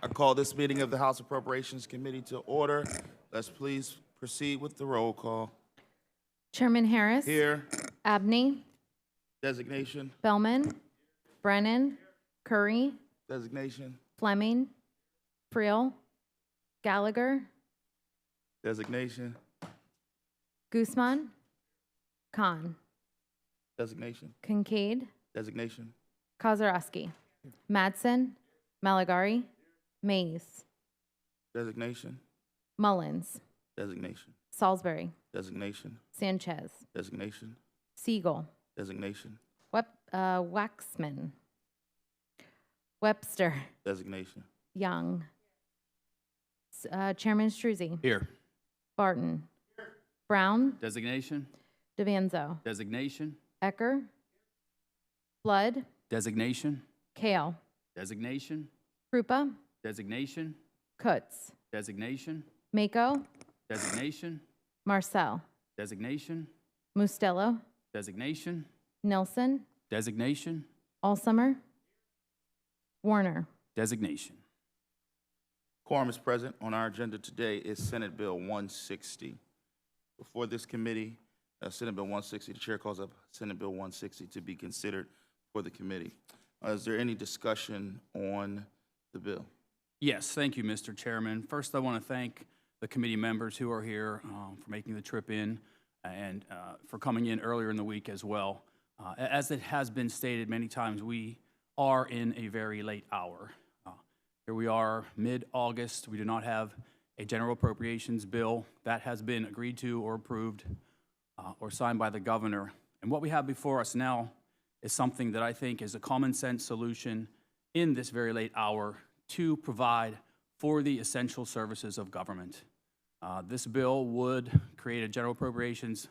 I call this meeting of the House Appropriations Committee to order. Let's please proceed with the roll call. Chairman Harris. Here. Abney. Designation. Bellman. Brennan. Curry. Designation. Fleming. Friel. Gallagher. Designation. Guzman. Khan. Designation. Kincaid. Designation. Kozarowski. Madsen. Malagari. Mays. Designation. Mullins. Designation. Salisbury. Designation. Sanchez. Designation. Siegel. Designation. Waxman. Webster. Designation. Young. Chairman Struzzi. Here. Barton. Brown. Designation. DeVanzo. Designation. Ecker. Flood. Designation. Kale. Designation. Krupa. Designation. Kutz. Designation. Mako. Designation. Marcel. Designation. Mustello. Designation. Nelson. Designation. Allsummer. Warner. Designation. Quorum is present. On our agenda today is Senate Bill 160. Before this committee, Senate Bill 160, the chair calls up Senate Bill 160 to be considered for the committee. Is there any discussion on the bill? Yes, thank you, Mr. Chairman. First, I want to thank the committee members who are here for making the trip in and for coming in earlier in the week as well. As it has been stated many times, we are in a very late hour. Here we are, mid-August. We do not have a general appropriations bill that has been agreed to or approved or signed by the governor. And what we have before us now is something that I think is a common sense solution in this very late hour to provide for the essential services of government. This bill would create a general appropriations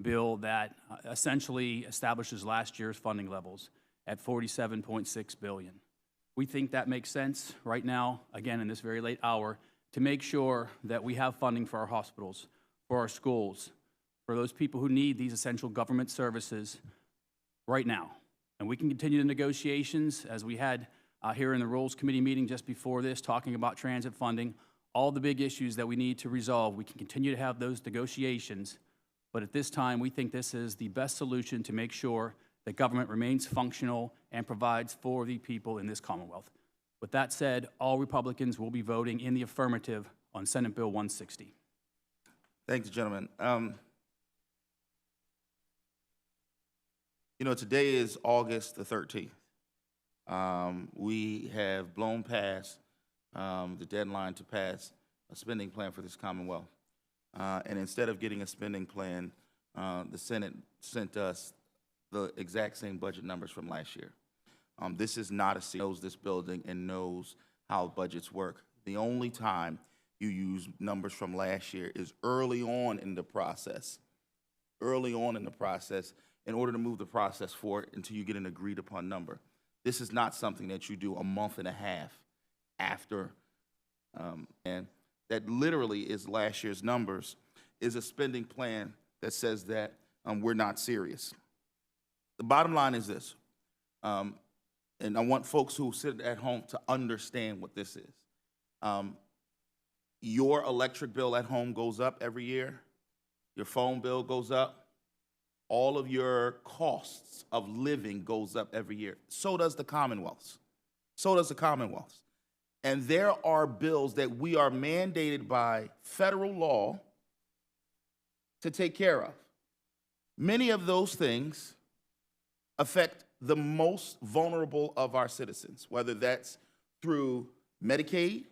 bill that essentially establishes last year's funding levels at $47.6 billion. We think that makes sense right now, again, in this very late hour, to make sure that we have funding for our hospitals, for our schools, for those people who need these essential government services right now. And we can continue the negotiations as we had here in the Rules Committee meeting just before this, talking about transit funding, all the big issues that we need to resolve. We can continue to have those negotiations, but at this time, we think this is the best solution to make sure that government remains functional and provides for the people in this Commonwealth. With that said, all Republicans will be voting in the affirmative on Senate Bill 160. Thank you, gentlemen. You know, today is August the 13th. We have blown past the deadline to pass a spending plan for this Commonwealth. And instead of getting a spending plan, the Senate sent us the exact same budget numbers from last year. This is not a knows this building and knows how budgets work. The only time you use numbers from last year is early on in the process. Early on in the process, in order to move the process forward until you get an agreed upon number. This is not something that you do a month and a half after, and that literally is last year's numbers, is a spending plan that says that we're not serious. The bottom line is this, and I want folks who sit at home to understand what this is. Your electric bill at home goes up every year. Your phone bill goes up. All of your costs of living goes up every year. So does the Commonwealth. So does the Commonwealth. And there are bills that we are mandated by federal law to take care of. Many of those things affect the most vulnerable of our citizens, whether that's through Medicaid,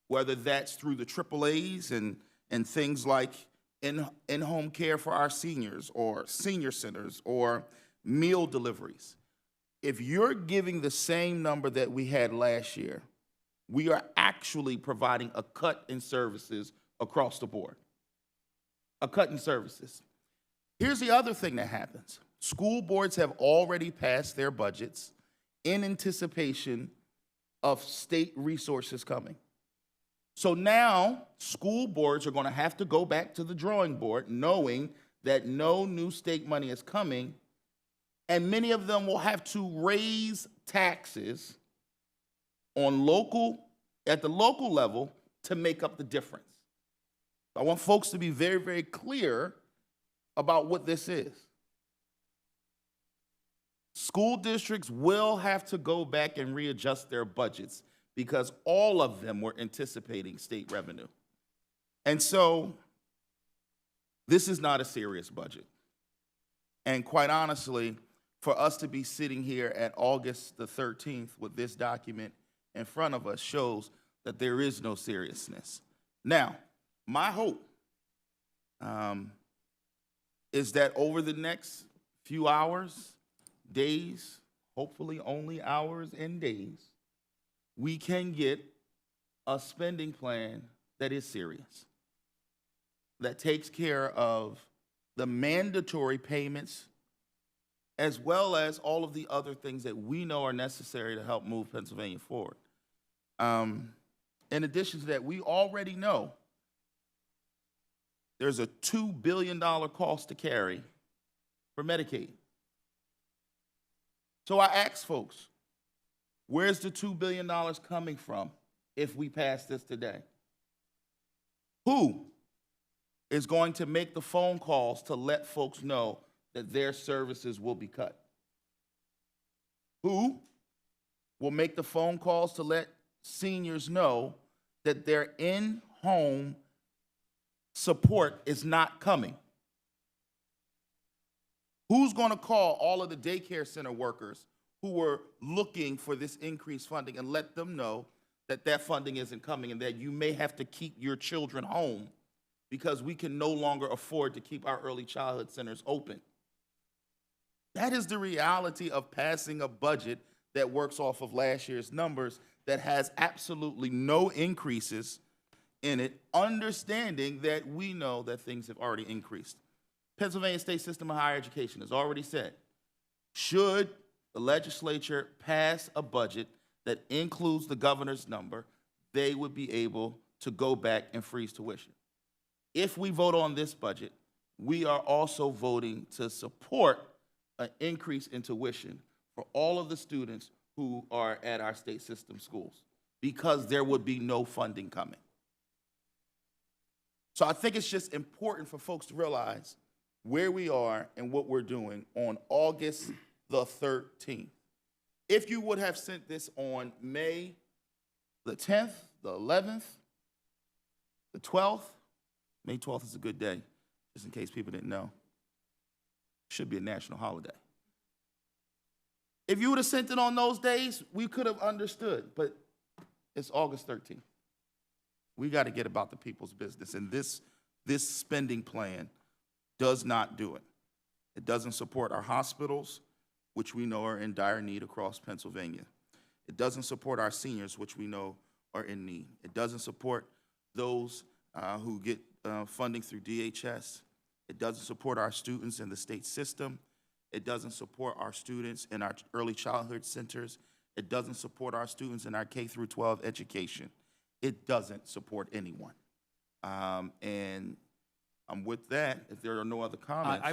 whether that's through the AAAs and things like in-home care for our seniors or senior centers or meal deliveries. If you're giving the same number that we had last year, we are actually providing a cut in services across the board. A cut in services. Here's the other thing that happens. School boards have already passed their budgets in anticipation of state resources coming. So now school boards are going to have to go back to the drawing board knowing that no new state money is coming, and many of them will have to raise taxes on local at the local level to make up the difference. I want folks to be very, very clear about what this is. School districts will have to go back and readjust their budgets because all of them were anticipating state revenue. And so this is not a serious budget. And quite honestly, for us to be sitting here at August the 13th with this document in front of us shows that there is no seriousness. Now, my hope is that over the next few hours, days, hopefully only hours and days, we can get a spending plan that is serious, that takes care of the mandatory payments as well as all of the other things that we know are necessary to help move Pennsylvania forward. In addition to that, we already know there's a $2 billion cost to carry for Medicaid. So I ask folks, where's the $2 billion coming from if we pass this today? Who is going to make the phone calls to let folks know that their services will be cut? Who will make the phone calls to let seniors know that their in-home support is not coming? Who's going to call all of the daycare center workers who were looking for this increased funding and let them know that that funding isn't coming and that you may have to keep your children home because we can no longer afford to keep our early childhood centers open? That is the reality of passing a budget that works off of last year's numbers that has absolutely no increases in it, understanding that we know that things have already increased. Pennsylvania State System of Higher Education has already said, should the legislature pass a budget that includes the governor's number, they would be able to go back and freeze tuition. If we vote on this budget, we are also voting to support an increase in tuition for all of the students who are at our state system schools, because there would be no funding coming. So I think it's just important for folks to realize where we are and what we're doing on August the 13th. If you would have sent this on May the 10th, the 11th, the 12th, May 12th is a good day, just in case people didn't know. Should be a national holiday. If you would have sent it on those days, we could have understood, but it's August 13th. We got to get about the people's business, and this spending plan does not do it. It doesn't support our hospitals, which we know are in dire need across Pennsylvania. It doesn't support our seniors, which we know are in need. It doesn't support those who get funding through DHS. It doesn't support our students in the state system. It doesn't support our students in our early childhood centers. It doesn't support our students in our K through 12 education. It doesn't support anyone. And with that, if there are no other comments.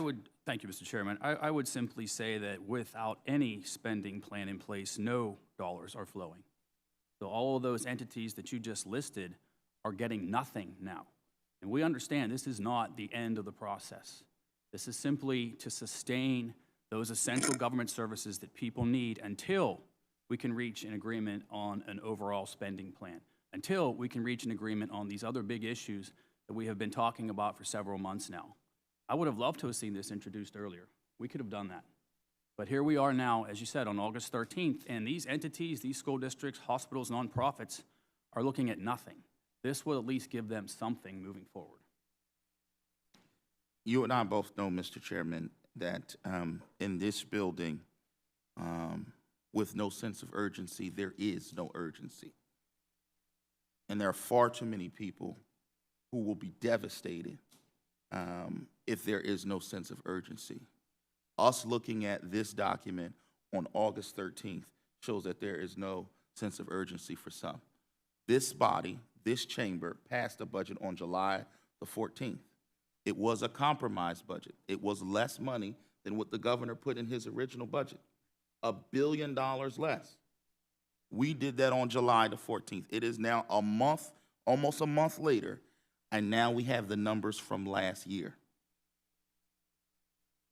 Thank you, Mr. Chairman. I would simply say that without any spending plan in place, no dollars are flowing. So all of those entities that you just listed are getting nothing now. And we understand this is not the end of the process. This is simply to sustain those essential government services that people need until we can reach an agreement on an overall spending plan, until we can reach an agreement on these other big issues that we have been talking about for several months now. I would have loved to have seen this introduced earlier. We could have done that. But here we are now, as you said, on August 13th, and these entities, these school districts, hospitals, nonprofits are looking at nothing. This will at least give them something moving forward. You and I both know, Mr. Chairman, that in this building, with no sense of urgency, there is no urgency. And there are far too many people who will be devastated if there is no sense of urgency. Us looking at this document on August 13th shows that there is no sense of urgency for some. This body, this chamber, passed a budget on July the 14th. It was a compromise budget. It was less money than what the governor put in his original budget, $1 billion less. We did that on July the 14th. It is now a month, almost a month later, and now we have the numbers from last year.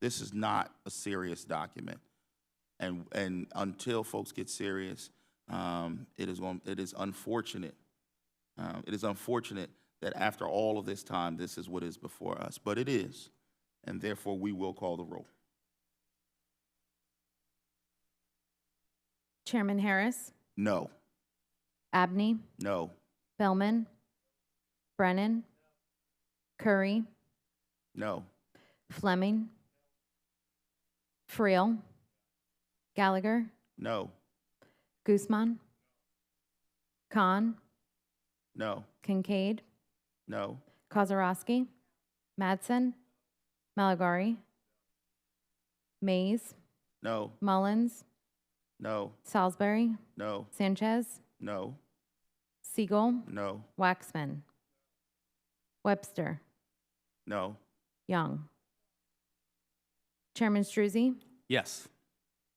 This is not a serious document. And until folks get serious, it is unfortunate. It is unfortunate that after all of this time, this is what is before us. But it is, and therefore we will call the roll. Chairman Harris, No. Abney, No. Bellman, Brennan, Curry, No. Fleming, Friel, Gallagher, No. Guzman, Khan, No. Kincaid, No. Kozarowski, Madsen, Malagari, Mays, No. Mullins, No. Salisbury, No. Sanchez, No. Siegel, No. Waxman, Webster, No. Young. Chairman Struzzi, Yes.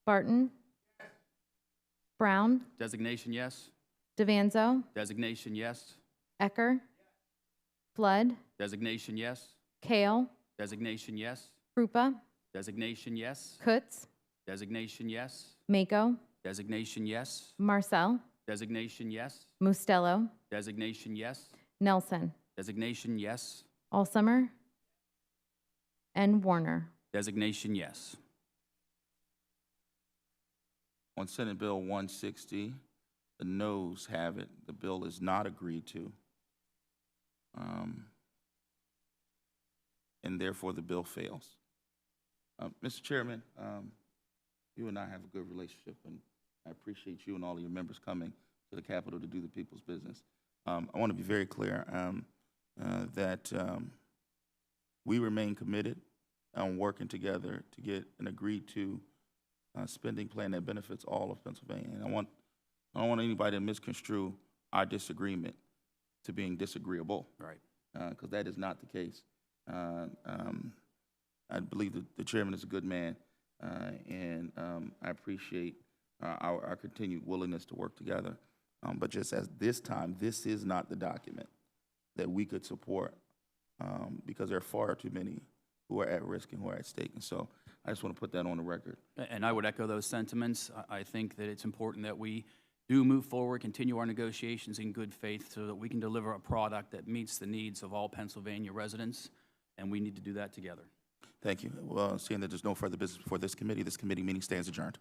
Barton, Brown, Designation, yes. Devanzo, Designation, yes. Ecker, Flood, Designation, yes. Kale, Designation, yes. Krupa, Designation, yes. Kutz, Designation, yes. Mako, Designation, yes. Marcel, Designation, yes. Mustello, Designation, yes. Nelson, Designation, yes. Allsummer, and Warner. Designation, yes. On Senate Bill 160, the noes have it. The bill is not agreed to. And therefore, the bill fails. Mr. Chairman, you and I have a good relationship, and I appreciate you and all of your members coming to the Capitol to do the people's business. I want to be very clear that we remain committed on working together to get an agreed-to spending plan that benefits all of Pennsylvania. And I don't want anybody to misconstrue our disagreement to being disagreeable. Right. Because that is not the case. I believe that the chairman is a good man, and I appreciate our continued willingness to work together. But just as this time, this is not the document that we could support because there are far too many who are at risk and who are at stake. And so I just want to put that on the record. And I would echo those sentiments. I think that it's important that we do move forward, continue our negotiations in good faith so that we can deliver a product that meets the needs of all Pennsylvania residents, and we need to do that together. Thank you. Well, seeing that there's no further business before this committee meeting stands adjourned.